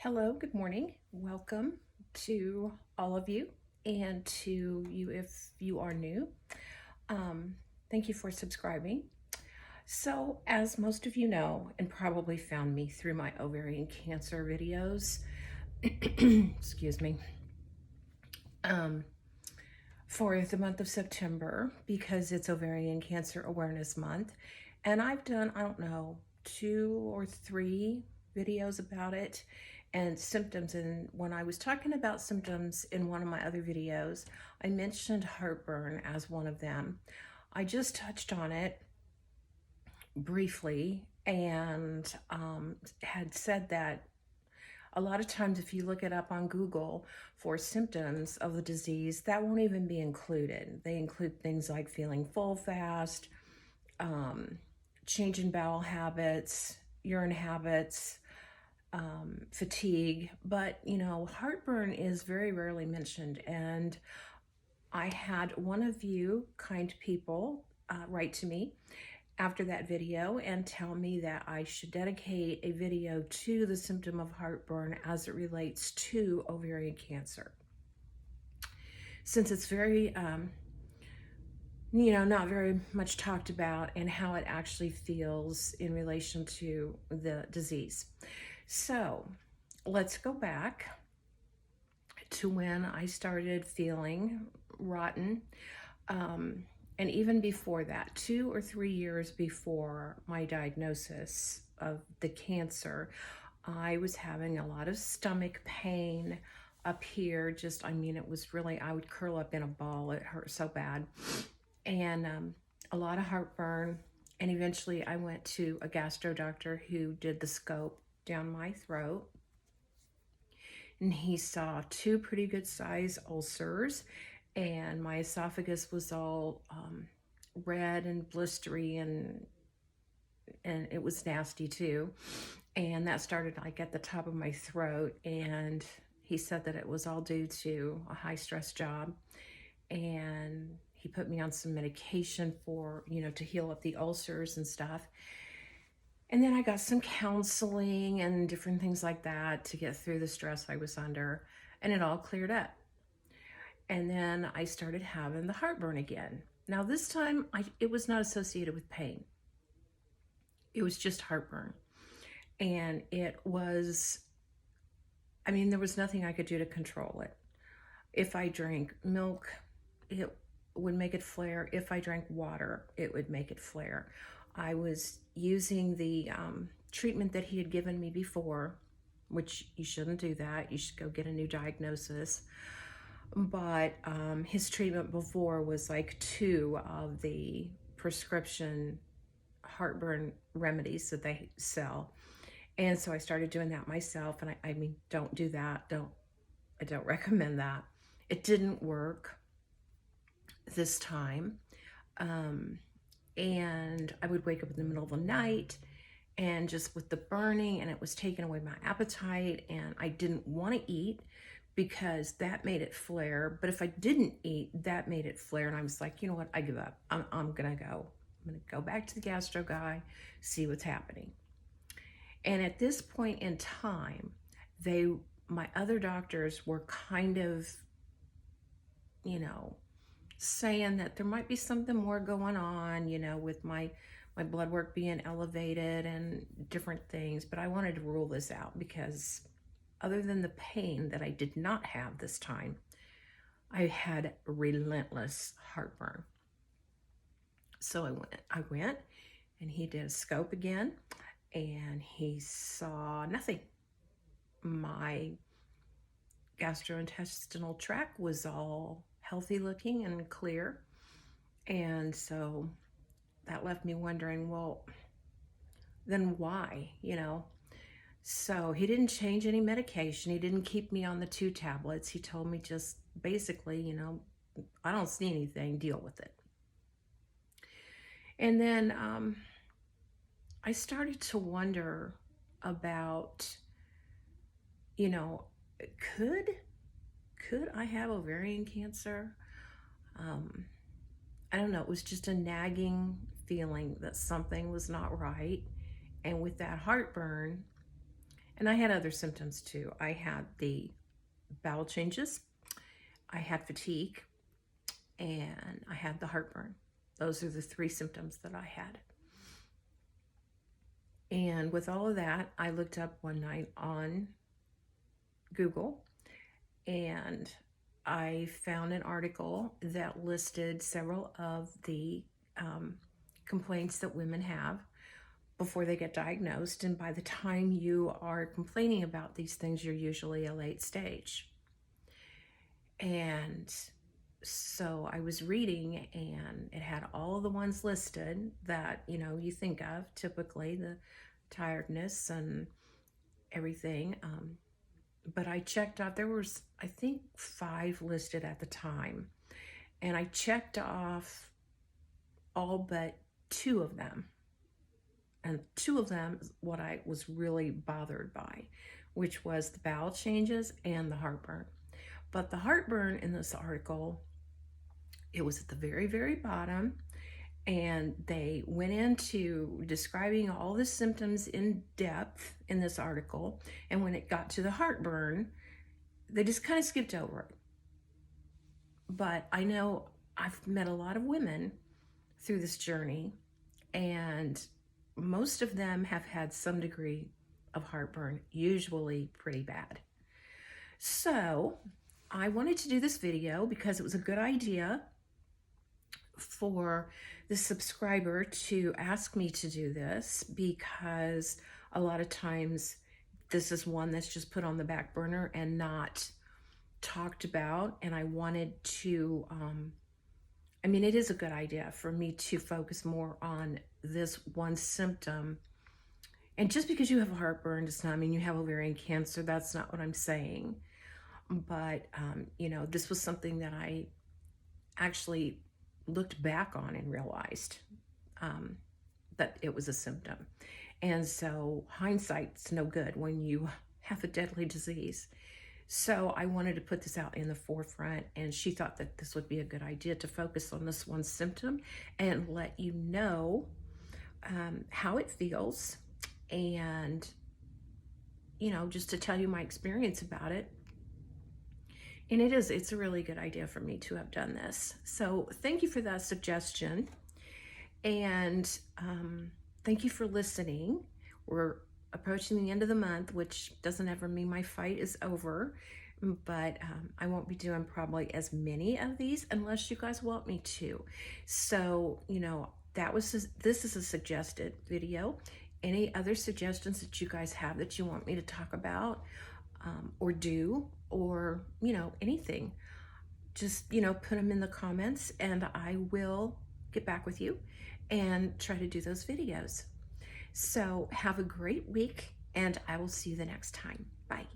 Hello, good morning. Welcome to all of you and to you if you are new. Um, Thank you for subscribing. So, as most of you know, and probably found me through my ovarian cancer videos, excuse me, um, for the month of September because it's Ovarian Cancer Awareness Month. And I've done, I don't know, 2 or 3 videos about it and symptoms. And when I was talking about symptoms in one of my other videos, I mentioned heartburn as one of them. I just touched on it briefly and had said that a lot of times if you look it up on Google for symptoms of the disease, that won't even be included. They include things like feeling full fast, change in bowel habits, urine habits, fatigue, but heartburn is very rarely mentioned. And I had one of you kind people write to me after that video and tell me that I should dedicate a video to the symptom of heartburn as it relates to ovarian cancer. Since it's very, not very much talked about and how it actually feels in relation to the disease. So let's go back to when I started feeling rotten. And even before that, 2 or 3 years before my diagnosis of the cancer, I was having a lot of stomach pain up here. It was really, I would curl up in a ball. It hurt so bad. And a lot of heartburn. And eventually I went to a gastro doctor who did the scope down my throat. And he saw 2 pretty good size ulcers, and my esophagus was all red and blistery, and it was nasty too. And that started like at the top of my throat, and he said that it was all due to a high stress job, and he put me on some medication for to heal up the ulcers and stuff. And then I got some counseling and different things like that to get through the stress I was under, and it all cleared up. And then I started having the heartburn again. Now this time it was not associated with pain. It was just heartburn. And there was nothing I could do to control it. If I drank milk, it would make it flare. If I drank water, it would make it flare. I was using the treatment that he had given me before, which you shouldn't do that. You should go get a new diagnosis. But his treatment before was like 2 of the prescription heartburn remedies that they sell. And so I started doing that myself. And I mean, don't do that. I don't recommend that. It didn't work this time. And I would wake up in the middle of the night and just with the burning, and it was taking away my appetite, and I didn't want to eat because that made it flare. But if I didn't eat, that made it flare. And I was like, you know what? I give up. I'm going to go back to the gastro guy, see what's happening. And at this point in time, my other doctors were kind of, saying that there might be something more going on, with my blood work being elevated and different things. But I wanted to rule this out because other than the pain that I did not have this time, I had relentless heartburn. So I went and he did a scope again, and he saw nothing. My gastrointestinal tract was all healthy looking and clear. And so that left me wondering, well, then why, So he didn't change any medication. He didn't keep me on the 2 tablets. He told me just basically, I don't see anything, deal with it. And then I started to wonder about, could I have ovarian cancer? I don't know. It was just a nagging feeling that something was not right. And with that heartburn, And I had other symptoms too. I had the bowel changes, I had fatigue, and I had the heartburn. Those are the three symptoms that I had. And with all of that, I looked up one night on Google and I found an article that listed several of the complaints that women have before they get diagnosed. And by the time you are complaining about these things, you're usually a late stage. And so I was reading, and it had all of the ones listed that, you know, you think of typically, the tiredness and everything. But I checked out, there was, I think, 5 listed at the time. And I checked off all but 2 of them. And 2 of them is what I was really bothered by, which was the bowel changes and the heartburn. But the heartburn in this article, it was at the very, very bottom. And they went into describing all the symptoms in depth in this article. And when it got to the heartburn, they just kind of skipped over it. But I know I've met a lot of women through this journey, and most of them have had some degree of heartburn, usually pretty bad. So I wanted to do this video because it was a good idea for the subscriber to ask me to do this, because a lot of times this is one that's just put on the back burner and not talked about. And I wanted to, I mean, it is a good idea for me to focus more on this one symptom. And just because you have heartburn does not mean you have ovarian cancer. That's not what I'm saying. But, you know, this was something that I actually looked back on and realized that it was a symptom. And so hindsight's no good when you have a deadly disease. So I wanted to put this out in the forefront, and she thought that this would be a good idea to focus on this one symptom and let you know how it feels, and, you know, just to tell you my experience about it. And it's a really good idea for me to have done this. So thank you for that suggestion. And thank you for listening. We're approaching the end of the month, which doesn't ever mean my fight is over. But I won't be doing probably as many of these unless you guys want me to. So, you know, this is a suggested video. Any other suggestions that you guys have that you want me to talk about or do, or, you know, anything, just, you know, put them in the comments and I will get back with you and try to do those videos. So have a great week, and I will see you the next time. Bye.